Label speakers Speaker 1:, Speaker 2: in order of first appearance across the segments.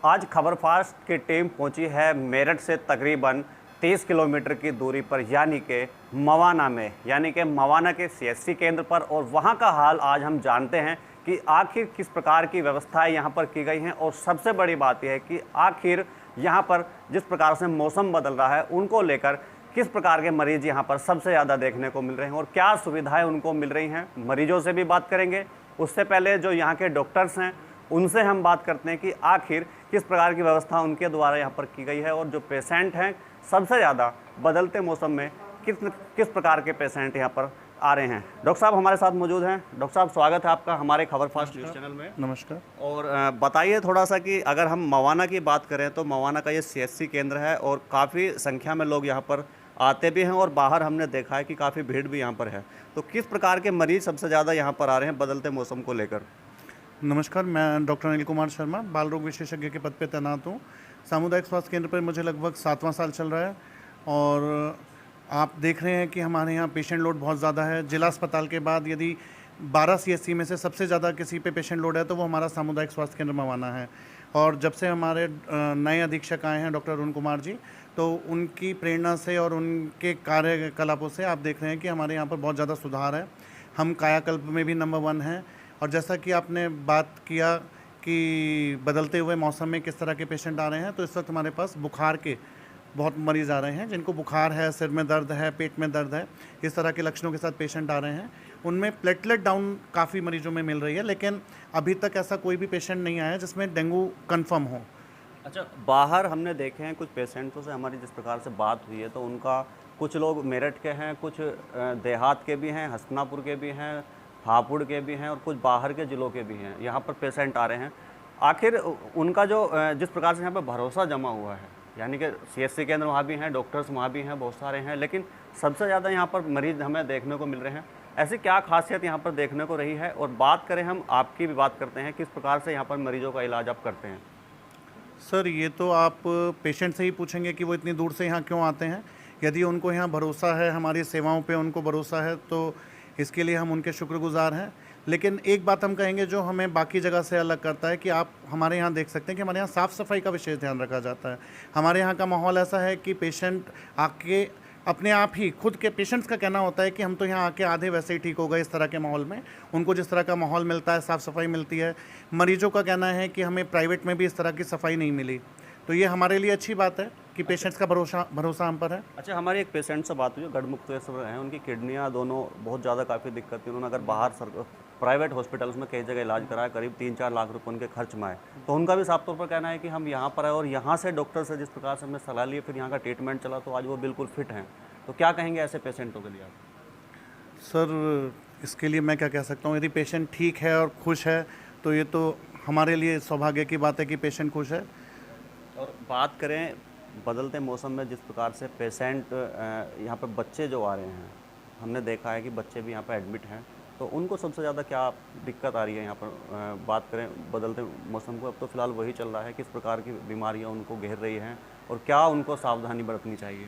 Speaker 1: आज खबर फास्ट की टीम पहुंची है मेरठ से तकरीबन 30 किलोमीटर की दूरी पर यानी कि मवाना में, यानी कि मवाना के सीएससी केंद्र पर। और वहां का हाल आज हम जानते हैं कि आखिर किस प्रकार की व्यवस्थाएं यहां पर की गई हैं। और सबसे बड़ी बात यह है कि आखिर यहां पर जिस प्रकार से मौसम बदल रहा है उनको लेकर किस प्रकार के मरीज यहां पर सबसे ज़्यादा देखने को मिल रहे हैं और क्या सुविधाएं उनको मिल रही हैं। मरीजों से भी बात करेंगे, उससे पहले जो यहाँ के डॉक्टर्स हैं उनसे हम बात करते हैं कि आखिर किस प्रकार की व्यवस्था उनके द्वारा यहाँ पर की गई है और जो पेशेंट हैं सबसे ज़्यादा बदलते मौसम में किस प्रकार के पेशेंट यहाँ पर आ रहे हैं। डॉक्टर साहब हमारे साथ मौजूद हैं। डॉक्टर साहब स्वागत है आपका हमारे खबर फास्ट न्यूज़ चैनल में।
Speaker 2: नमस्कार।
Speaker 1: और बताइए थोड़ा सा कि अगर हम मवाना की बात करें तो मवाना का ये सीएससी केंद्र है और काफ़ी संख्या में लोग यहाँ पर आते भी हैं और बाहर हमने देखा है कि काफ़ी भीड़ भी यहाँ पर है। तो किस प्रकार के मरीज़ सबसे ज़्यादा यहाँ पर आ रहे हैं बदलते मौसम को लेकर?
Speaker 2: नमस्कार, मैं डॉक्टर अनिल कुमार शर्मा बाल रोग विशेषज्ञ के पद पर तैनात हूँ। सामुदायिक स्वास्थ्य केंद्र पर मुझे लगभग 7वां साल चल रहा है और आप देख रहे हैं कि हमारे यहाँ पेशेंट लोड बहुत ज़्यादा है। जिला अस्पताल के बाद यदि 12 सीएससी में से सबसे ज़्यादा किसी पे पेशेंट लोड है तो वो हमारा सामुदायिक स्वास्थ्य केंद्र मवाना है। और जब से हमारे नए अधीक्षक आए हैं डॉक्टर अरुण कुमार जी, तो उनकी प्रेरणा से और उनके कार्यकलापों से आप देख रहे हैं कि हमारे यहाँ पर बहुत ज़्यादा सुधार है। हम कायाकल्प में भी नंबर 1 हैं। और जैसा कि आपने बात किया कि बदलते हुए मौसम में किस तरह के पेशेंट आ रहे हैं, तो इस वक्त हमारे पास बुखार के बहुत मरीज़ आ रहे हैं जिनको बुखार है, सिर में दर्द है, पेट में दर्द है, इस तरह के लक्षणों के साथ पेशेंट आ रहे हैं। उनमें प्लेटलेट डाउन काफ़ी मरीजों में मिल रही है, लेकिन अभी तक ऐसा कोई भी पेशेंट नहीं आया जिसमें डेंगू कन्फर्म हो।
Speaker 1: अच्छा, बाहर हमने देखे हैं कुछ पेशेंटों से हमारी जिस प्रकार से बात हुई है तो उनका कुछ लोग मेरठ के हैं, कुछ देहात के भी हैं, हसनापुर के भी हैं, हापुड़ के भी हैं और कुछ बाहर के ज़िलों के भी हैं। यहाँ पर पेशेंट आ रहे हैं। आखिर उनका जो जिस प्रकार से यहाँ पर भरोसा जमा हुआ है, यानी कि सीएससी केंद्र वहाँ भी हैं, डॉक्टर्स वहाँ भी हैं, बहुत सारे हैं, लेकिन सबसे ज़्यादा यहाँ पर मरीज़ हमें देखने को मिल रहे हैं। ऐसी क्या खासियत यहाँ पर देखने को रही है? और बात करें हम आपकी भी बात करते हैं, किस प्रकार से यहाँ पर मरीजों का इलाज आप करते हैं?
Speaker 2: सर, ये तो आप पेशेंट से ही पूछेंगे कि वो इतनी दूर से यहाँ क्यों आते हैं। यदि उनको यहाँ भरोसा है, हमारी सेवाओं पे उनको भरोसा है, तो इसके लिए हम उनके शुक्रगुजार हैं। लेकिन एक बात हम कहेंगे जो हमें बाकी जगह से अलग करता है कि आप हमारे यहाँ देख सकते हैं कि हमारे यहाँ साफ़ सफाई का विशेष ध्यान रखा जाता है। हमारे यहाँ का माहौल ऐसा है कि पेशेंट आके अपने आप ही खुद के पेशेंट्स का कहना होता है कि हम तो यहाँ आके आधे वैसे ही ठीक हो गए। इस तरह के माहौल में उनको जिस तरह का माहौल मिलता है, साफ़ सफाई मिलती है। मरीजों का कहना है कि हमें प्राइवेट में भी इस तरह की सफाई नहीं मिली, तो ये हमारे लिए अच्छी बात है कि पेशेंट्स का भरोसा हम पर है।
Speaker 1: अच्छा, हमारे एक पेशेंट से बात हुई जो गढ़मुक्तेश्वर हैं, उनकी किडनियाँ दोनों बहुत ज़्यादा काफ़ी दिक्कत थी। उन्होंने अगर बाहर प्राइवेट हॉस्पिटल्स में कई जगह इलाज कराया, करीब 3-4 लाख रुपए उनके खर्च में आए। तो उनका भी साफ तौर पर कहना है कि हम यहाँ पर आए और यहाँ से डॉक्टर से जिस प्रकार से हमने सलाह ली, फिर यहाँ का ट्रीटमेंट चला, तो आज वो बिल्कुल फिट हैं। तो क्या कहेंगे ऐसे पेशेंटों के लिए आप?
Speaker 2: सर, इसके लिए मैं क्या कह सकता हूँ, यदि पेशेंट ठीक है और खुश है तो ये तो हमारे लिए सौभाग्य की बात है कि पेशेंट खुश है।
Speaker 1: और बात करें बदलते मौसम में जिस प्रकार से पेशेंट यहाँ पर बच्चे जो आ रहे हैं, हमने देखा है कि बच्चे भी यहाँ पर एडमिट हैं, तो उनको सबसे ज़्यादा क्या दिक्कत आ रही है यहाँ पर? बात करें बदलते मौसम को, अब तो फिलहाल वही चल रहा है, किस प्रकार की बीमारियाँ उनको घेर रही हैं और क्या उनको सावधानी बरतनी चाहिए?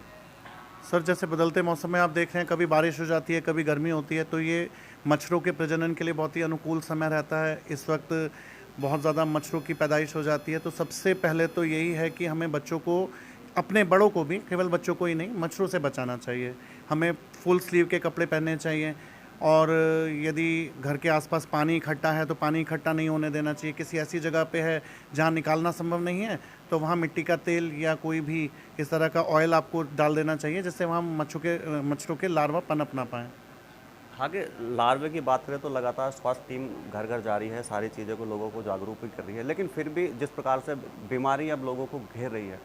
Speaker 2: सर, जैसे बदलते मौसम में आप देख रहे हैं, कभी बारिश हो जाती है, कभी गर्मी होती है, तो ये मच्छरों के प्रजनन के लिए बहुत ही अनुकूल समय रहता है। इस वक्त बहुत ज़्यादा मच्छरों की पैदाइश हो जाती है। तो सबसे पहले तो यही है कि हमें बच्चों को, अपने बड़ों को भी, केवल बच्चों को ही नहीं, मच्छरों से बचाना चाहिए। हमें फुल स्लीव के कपड़े पहनने चाहिए और यदि घर के आसपास पानी इकट्ठा है तो पानी इकट्ठा नहीं होने देना चाहिए। किसी ऐसी जगह पे है जहाँ निकालना संभव नहीं है तो वहाँ मिट्टी का तेल या कोई भी इस तरह का ऑयल आपको डाल देना चाहिए, जिससे वहाँ मच्छरों के लार्वा पनप ना पाएँ।
Speaker 1: आगे लार्वे की बात करें तो लगातार स्वास्थ्य टीम घर घर जा रही है, सारी चीज़ों को लोगों को जागरूक भी कर रही है, लेकिन फिर भी जिस प्रकार से बीमारी अब लोगों को घेर रही है,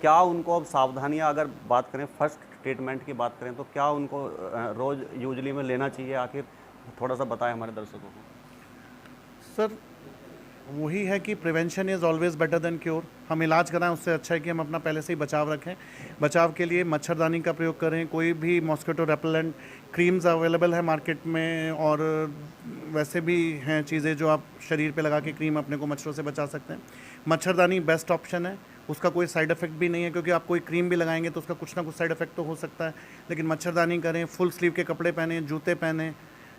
Speaker 1: क्या उनको अब सावधानियां, अगर बात करें फर्स्ट ट्रीटमेंट की बात करें तो क्या उनको रोज़ यूजली में लेना चाहिए? आखिर थोड़ा सा बताएं हमारे दर्शकों को।
Speaker 2: सर, वही है कि prevention is always better than cure. हम इलाज कराएं उससे अच्छा है कि हम अपना पहले से ही बचाव रखें। बचाव के लिए मच्छरदानी का प्रयोग करें, कोई भी मॉस्किटो रेपेलेंट क्रीम्स अवेलेबल है मार्केट में, और वैसे भी हैं चीज़ें जो आप शरीर पे लगा के क्रीम अपने को मच्छरों से बचा सकते हैं। मच्छरदानी बेस्ट ऑप्शन है, उसका कोई साइड इफ़ेक्ट भी नहीं है, क्योंकि आप कोई क्रीम भी लगाएंगे तो उसका कुछ ना कुछ साइड इफ़ेक्ट तो हो सकता है। लेकिन मच्छरदानी करें, फुल स्लीव के कपड़े पहने, जूते पहने,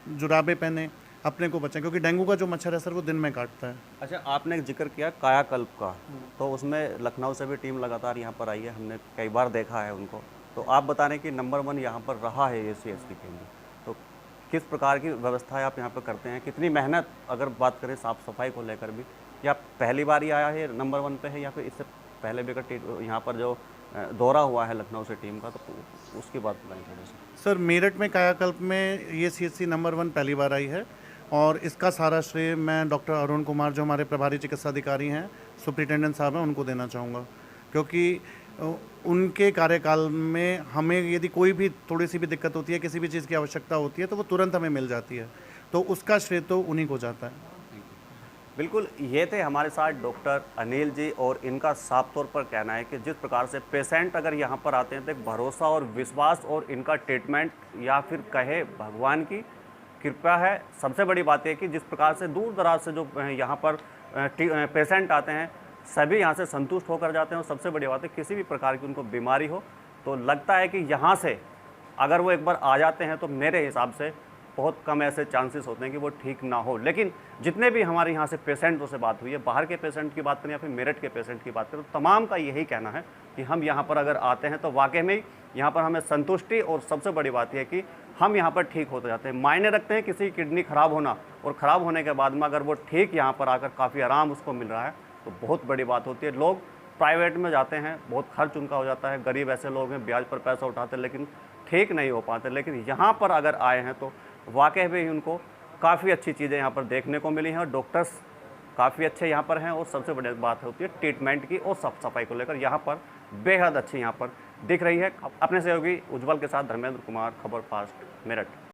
Speaker 2: जुराबे पहने, अपने को बचाएं, क्योंकि डेंगू का जो मच्छर है सर वो दिन में काटता है।
Speaker 1: अच्छा, आपने जिक्र किया कायाकल्प का, तो उसमें लखनऊ से भी टीम लगातार यहाँ पर आई है, हमने कई बार देखा है उनको। तो आप बता रहे हैं कि नंबर 1 यहाँ पर रहा है ये CSC केंद्र, तो किस प्रकार की व्यवस्थाएं आप यहाँ पर करते हैं, कितनी मेहनत, अगर बात करें साफ़ सफाई को लेकर भी, या पहली बार ही आया है नंबर 1 पे है, या फिर इससे पहले भी अगर यहाँ पर जो दौरा हुआ है लखनऊ से टीम का, तो उसकी बात बताएं थोड़ी सी।
Speaker 2: सर मेरठ में कायाकल्प में ये CSC नंबर 1 पहली बार आई है, और इसका सारा श्रेय मैं डॉक्टर अरुण कुमार, जो हमारे प्रभारी चिकित्सा अधिकारी हैं, सुपरिटेंडेंट साहब हैं, उनको देना चाहूँगा। क्योंकि उनके कार्यकाल में हमें यदि कोई भी थोड़ी सी भी दिक्कत होती है, किसी भी चीज़ की आवश्यकता होती है, तो वो तुरंत हमें मिल जाती है, तो उसका श्रेय तो उन्हीं को जाता है।
Speaker 1: बिल्कुल, ये थे हमारे साथ डॉक्टर अनिल जी, और इनका साफ तौर पर कहना है कि जिस प्रकार से पेशेंट अगर यहाँ पर आते हैं तो एक भरोसा और विश्वास और इनका ट्रीटमेंट, या फिर कहे भगवान की कृपा है। सबसे बड़ी बात है कि जिस प्रकार से दूर दराज से जो यहाँ पर पेशेंट आते हैं, सभी यहाँ से संतुष्ट होकर जाते हैं। और सबसे बड़ी बात है, किसी भी प्रकार की उनको बीमारी हो तो लगता है कि यहाँ से अगर वो एक बार आ जाते हैं तो मेरे हिसाब से बहुत कम ऐसे चांसेस होते हैं कि वो ठीक ना हो। लेकिन जितने भी हमारे यहाँ से पेशेंटों से बात हुई है, बाहर के पेशेंट की बात करें या फिर मेरठ के पेशेंट की बात करें, तो तमाम का यही कहना है कि हम यहाँ पर अगर आते हैं तो वाकई में यहाँ पर हमें संतुष्टि, और सबसे बड़ी बात यह है कि हम यहाँ पर ठीक होते जाते हैं। मायने रखते हैं किसी किडनी ख़राब होना, और ख़राब होने के बाद में अगर वो ठीक यहाँ पर आकर काफ़ी आराम उसको मिल रहा है तो बहुत बड़ी बात होती है। लोग प्राइवेट में जाते हैं, बहुत खर्च उनका हो जाता है, गरीब ऐसे लोग हैं ब्याज पर पैसा उठाते हैं लेकिन ठीक नहीं हो पाते। लेकिन यहाँ पर अगर आए हैं तो वाकई में उनको काफ़ी अच्छी चीज़ें यहाँ पर देखने को मिली हैं, और डॉक्टर्स काफ़ी अच्छे यहाँ पर हैं। और सबसे बड़ी बात होती है ट्रीटमेंट की और साफ सफाई को लेकर यहाँ पर बेहद अच्छी यहाँ पर दिख रही है। अपने सहयोगी उज्जवल के साथ धर्मेंद्र कुमार, खबर फास्ट, मेरठ।